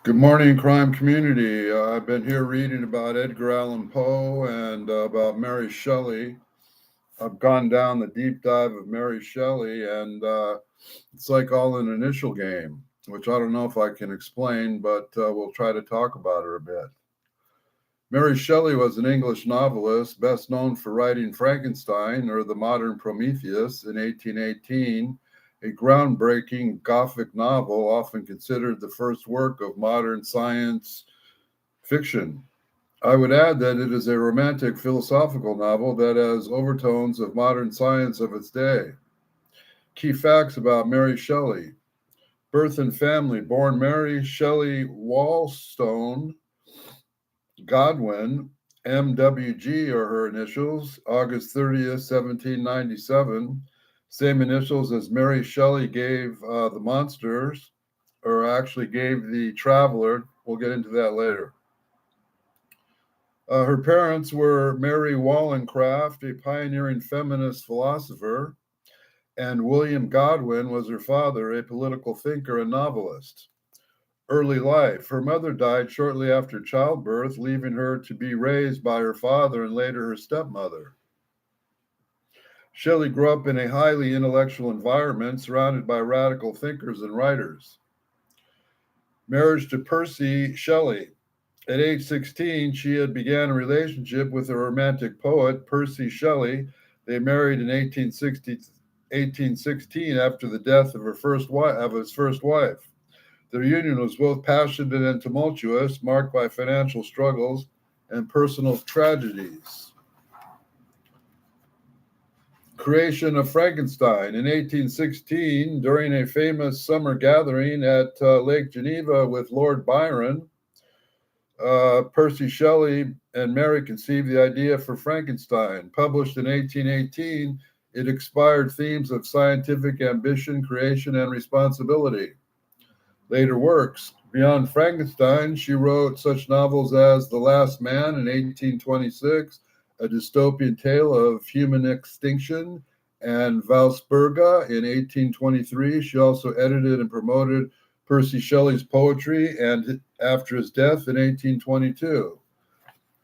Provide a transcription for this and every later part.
Good morning, crime community. I've been here reading about Edgar Allan Poe and about Mary Shelley. I've gone down the deep dive of Mary Shelley, and it's like all an initial game, which I don't know if I can explain, but we'll try to talk about her a bit. Mary Shelley was an English novelist, best known for writing Frankenstein or the Modern Prometheus in 1818, a groundbreaking Gothic novel often considered the first work of modern science fiction. I would add that it is a romantic philosophical novel that has overtones of modern science of its day. Key facts about Mary Shelley. Birth and family. Born Mary Shelley Wallstone Godwin, MWG are her initials, August 30th, 1797. Same initials as Mary Shelley gave the monsters, or actually gave the traveler. We'll get into that later. Her parents were Mary Wollstonecraft, a pioneering feminist philosopher, and William Godwin was her father, a political thinker and novelist. Early life. Her mother died shortly after childbirth, leaving her to be raised by her father and later her stepmother. Shelley grew up in a highly intellectual environment surrounded by radical thinkers and writers. Marriage to Percy Shelley. At age 16, she had began a relationship with a romantic poet, Percy Shelley. They married in 1816 after the death of his first wife. Their union was both passionate and tumultuous, marked by financial struggles and personal tragedies. Creation of Frankenstein. In 1816, during a famous summer gathering at Lake Geneva with Lord Byron, Percy Shelley and Mary conceived the idea for Frankenstein. Published in 1818, it expired themes of scientific ambition, creation, and responsibility. Later works. Beyond Frankenstein, she wrote such novels as The Last Man in 1826, a dystopian tale of human extinction, and Valsburga in 1823. She also edited and promoted Percy Shelley's poetry and after his death in 1822.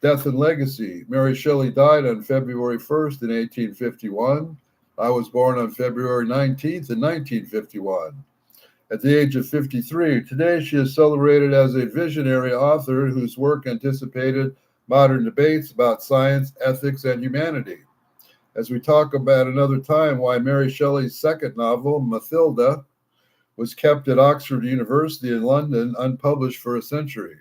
Death and legacy. Mary Shelley died on February 1st in 1851. I was born on February 19th in 1951. At the age of 53, today she is celebrated as a visionary author whose work anticipated modern debates about science, ethics, and humanity. As we talk about another time why Mary Shelley's second novel, Mathilda, was kept at Oxford University in London unpublished for a century.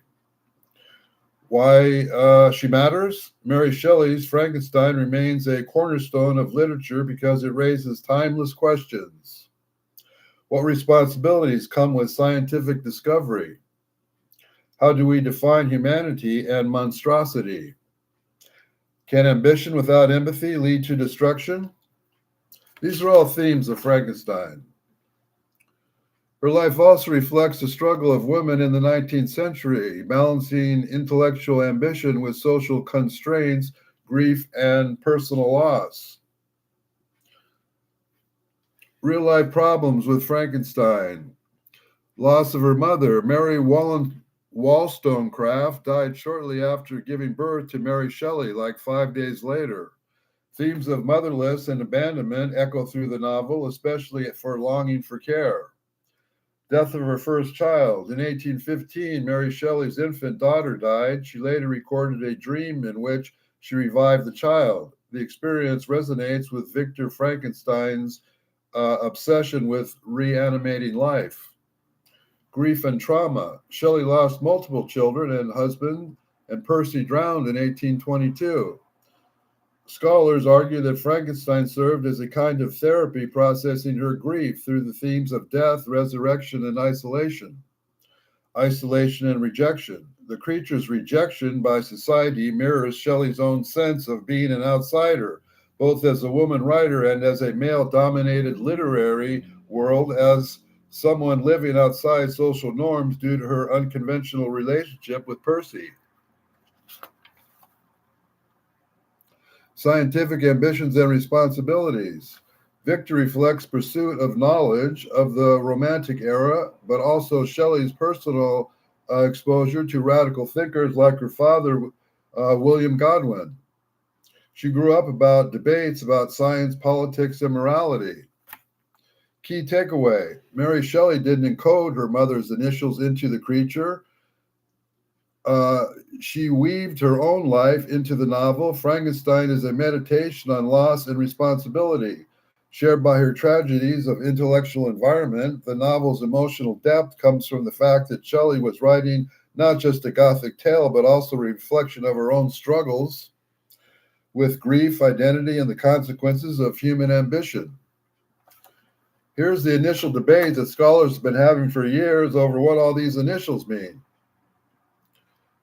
Why she matters? Mary Shelley's Frankenstein remains a cornerstone of literature because it raises timeless questions. What responsibilities come with scientific discovery? How do we define humanity and monstrosity? Can ambition without empathy lead to destruction? These are all themes of Frankenstein. Her life also reflects the struggle of women in the 19th century, balancing intellectual ambition with social constraints, grief, and personal loss. Real-life problems with Frankenstein. Loss of her mother. Mary Wollstonecraft died shortly after giving birth to Mary Shelley, like 5 days later. Themes of motherless and abandonment echo through the novel, especially for longing for care. Death of her first child. In 1815, Mary Shelley's infant daughter died. She later recorded a dream in which she revived the child. The experience resonates with Victor Frankenstein's obsession with reanimating life. Grief and trauma. Shelley lost multiple children and husband, and Percy drowned in 1822. Scholars argue that Frankenstein served as a kind of therapy processing her grief through the themes of death, resurrection, and isolation. Isolation and rejection. The creature's rejection by society mirrors Shelley's own sense of being an outsider, both as a woman writer and as a male-dominated literary world, as someone living outside social norms due to her unconventional relationship with Percy. Scientific ambitions and responsibilities. Victor reflects pursuit of knowledge of the Romantic era, but also Shelley's personal exposure to radical thinkers like her father, William Godwin. She grew up about debates about science, politics, and morality. Key takeaway: Mary Shelley didn't encode her mother's initials into the creature. She weaved her own life into the novel. Frankenstein is a meditation on loss and responsibility. Shared by her tragedies of intellectual environment, the novel's emotional depth comes from the fact that Shelley was writing not just a Gothic tale, but also a reflection of her own struggles with grief, identity, and the consequences of human ambition. Here's the initial debate that scholars have been having for years over what all these initials mean.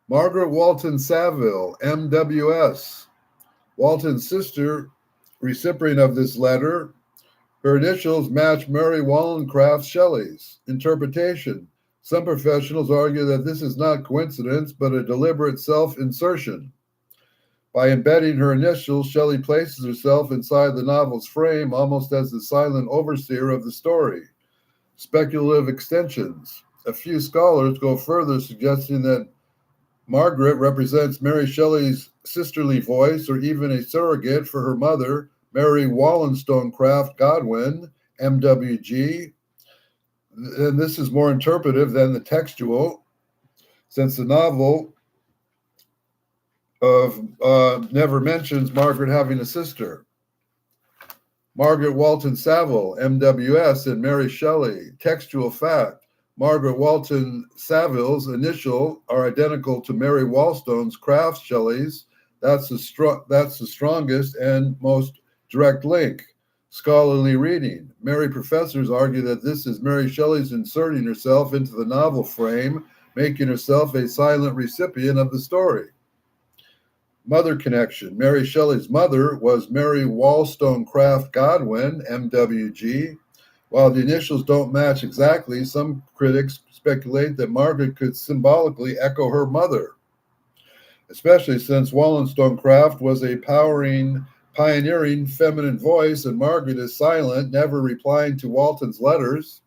Margaret Walton Saville, MWS, Walton's sister, recipient of this letter. Her initials match Mary Wollstonecraft Shelley's. Interpretation: some professionals argue that this is not coincidence, but a deliberate self-insertion. By embedding her initials, Shelley places herself inside the novel's frame, almost as the silent overseer of the story. Speculative extensions. A few scholars go further, suggesting that Margaret represents Mary Shelley's sisterly voice, or even a surrogate for her mother, Mary Wollstonecraft Godwin, MWG. And this is more interpretive than the textual, since the novel never mentions Margaret having a sister. Margaret Walton Saville, MWS, and Mary Shelley. Textual fact: Margaret Walton Saville's initial are identical to Mary Wollstonecraft Shelley's. That's the strongest and most direct link. Scholarly reading: Mary professors argue that this is Mary Shelley's inserting herself into the novel frame, making herself a silent recipient of the story. Mother connection: Mary Shelley's mother was Mary Wollstonecraft Godwin, MWG. While the initials don't match exactly, some critics speculate that Margaret could symbolically echo her mother, especially since Wollstonecraft was a pioneering feminine voice, and Margaret is silent, never replying to Walton's letters.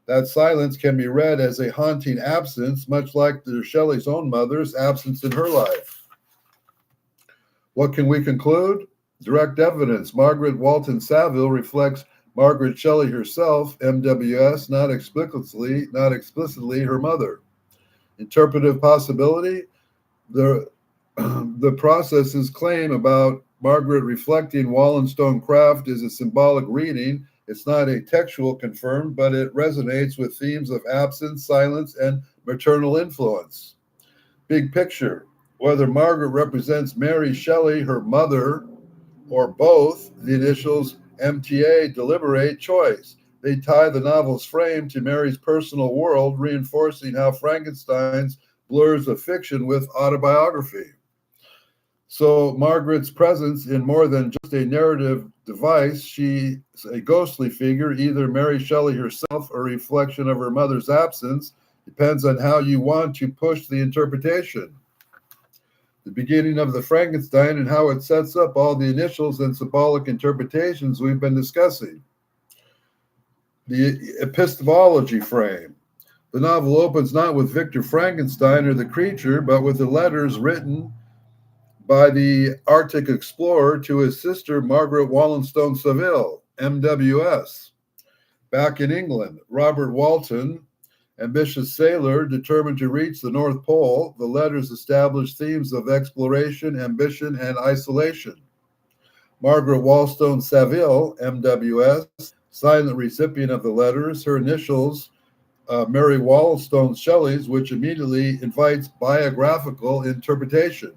That silence can be read as a haunting absence, much like Shelley's own mother's absence in her life. What can we conclude? Direct evidence: Margaret Walton Saville reflects Margaret Shelley herself, MWS, not explicitly her mother. Interpretive possibility: the process's claim about Margaret reflecting Wollstonecraft is a symbolic reading. It's not a textual confirmed, but it resonates with themes of absence, silence, and maternal influence. Big picture: whether Margaret represents Mary Shelley, her mother, or both, the initials MTA deliberate choice. They tie the novel's frame to Mary's personal world, reinforcing how Frankenstein's blurs of fiction with autobiography. So Margaret's presence in more than just a narrative device, she's a ghostly figure, either Mary Shelley herself or a reflection of her mother's absence. Depends on how you want to push the interpretation. The beginning of the Frankenstein and how it sets up all the initials and symbolic interpretations we've been discussing. The epistemology frame. The novel opens not with Victor Frankenstein or the creature, but with the letters written by the Arctic explorer to his sister, Margaret Wollstone Saville, MWS. Back in England, Robert Walton, ambitious sailor determined to reach the North Pole. The letters establish themes of exploration, ambition, and isolation. Margaret Wollstone Saville, MWS, silent recipient of the letters, her initials, Mary Wollstone Shelley's, which immediately invites biographical interpretation.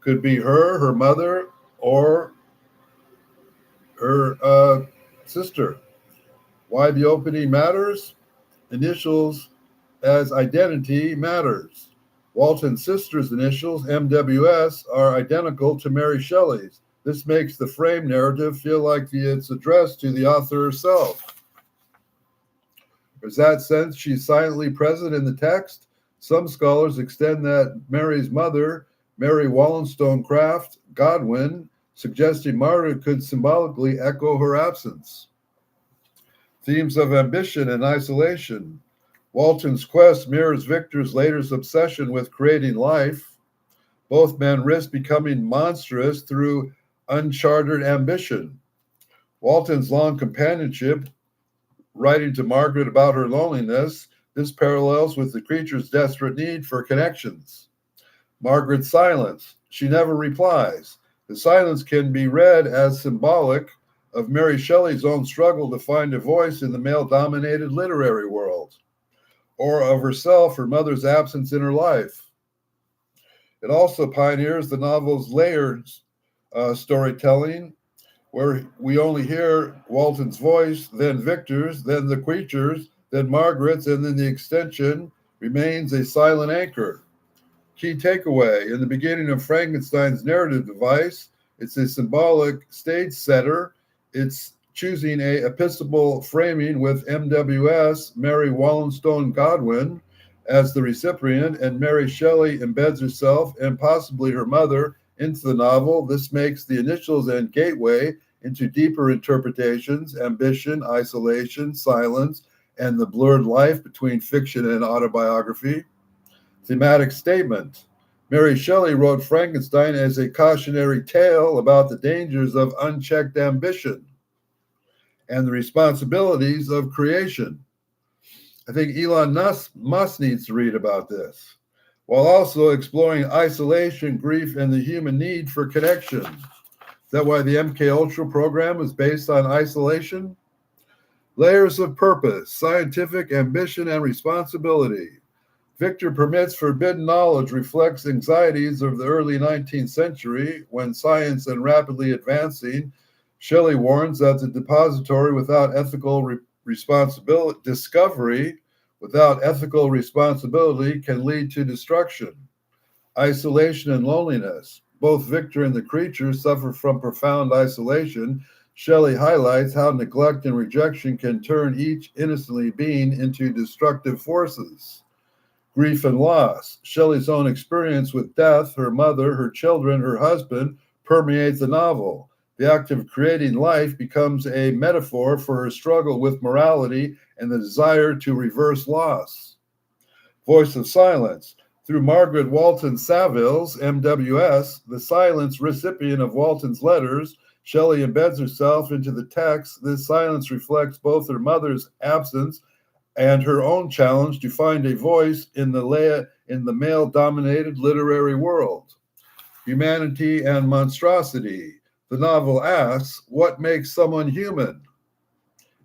Could be her mother, or her sister. Why the opening matters? Initials as identity matters. Walton's sister's initials, MWS, are identical to Mary Shelley's. This makes the frame narrative feel like it's addressed to the author herself. There's that sense she's silently present in the text. Some scholars extend that Mary's mother, Mary Wollstonecraft Godwin, suggesting Margaret could symbolically echo her absence. Themes of ambition and isolation. Walton's quest mirrors Victor's later obsession with creating life. Both men risk becoming monstrous through unchartered ambition. Walton's long companionship, writing to Margaret about her loneliness, this parallels with the creature's desperate need for connections. Margaret's silence. She never replies. The silence can be read as symbolic of Mary Shelley's own struggle to find a voice in the male-dominated literary world, or of herself, her mother's absence in her life. It also pioneers the novel's layered storytelling, where we only hear Walton's voice, then Victor's, then the creature's, then Margaret's, and then the extension remains a silent anchor. Key takeaway: in the beginning of Frankenstein's narrative device, it's a symbolic stage setter. It's choosing a episcopal framing with MWS, Mary Wollstonecraft Godwin, as the recipient, and Mary Shelley embeds herself and possibly her mother into the novel. This makes the initials and gateway into deeper interpretations, ambition, isolation, silence, and the blurred life between fiction and autobiography. Thematic statement: Mary Shelley wrote Frankenstein as a cautionary tale about the dangers of unchecked ambition and the responsibilities of creation. I think Elon Musk needs to read about this, while also exploring isolation, grief, and the human need for connection. Is that why the MKUltra program is based on isolation? Layers of purpose, scientific ambition, and responsibility. Victor permits forbidden knowledge reflects anxieties of the early 19th century when science and rapidly advancing. Shelley warns that the depository without ethical responsibility, discovery without ethical responsibility can lead to destruction. Isolation and loneliness. Both Victor and the creature suffer from profound isolation. Shelley highlights how neglect and rejection can turn each innocently being into destructive forces. Grief and loss. Shelley's own experience with death, her mother, her children, her husband, permeates the novel. The act of creating life becomes a metaphor for her struggle with morality and the desire to reverse loss. Voice of silence. Through Margaret Walton Saville's MWS, the silence recipient of Walton's letters, Shelley embeds herself into the text. This silence reflects both her mother's absence and her own challenge to find a voice in the male-dominated literary world. Humanity and monstrosity. The novel asks, what makes someone human?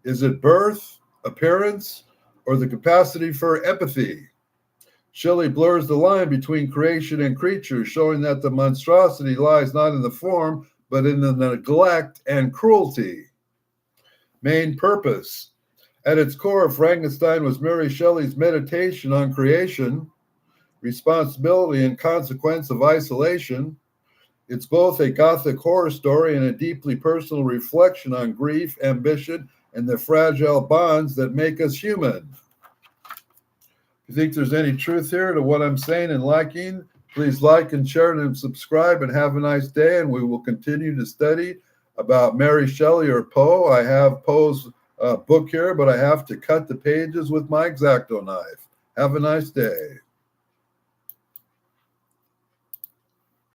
Is it birth, appearance, or the capacity for empathy? Shelley blurs the line between creation and creature, showing that the monstrosity lies not in the form, but in the neglect and cruelty. Main purpose. At its core, Frankenstein was Mary Shelley's meditation on creation, responsibility, and consequence of isolation. It's both a Gothic horror story and a deeply personal reflection on grief, ambition, and the fragile bonds that make us human. If you think there's any truth here to what I'm saying and liking, please like and share and subscribe, and have a nice day. And we will continue to study about Mary Shelley or Poe. I have Poe's book here, but I have to cut the pages with my X-Acto knife. Have a nice day.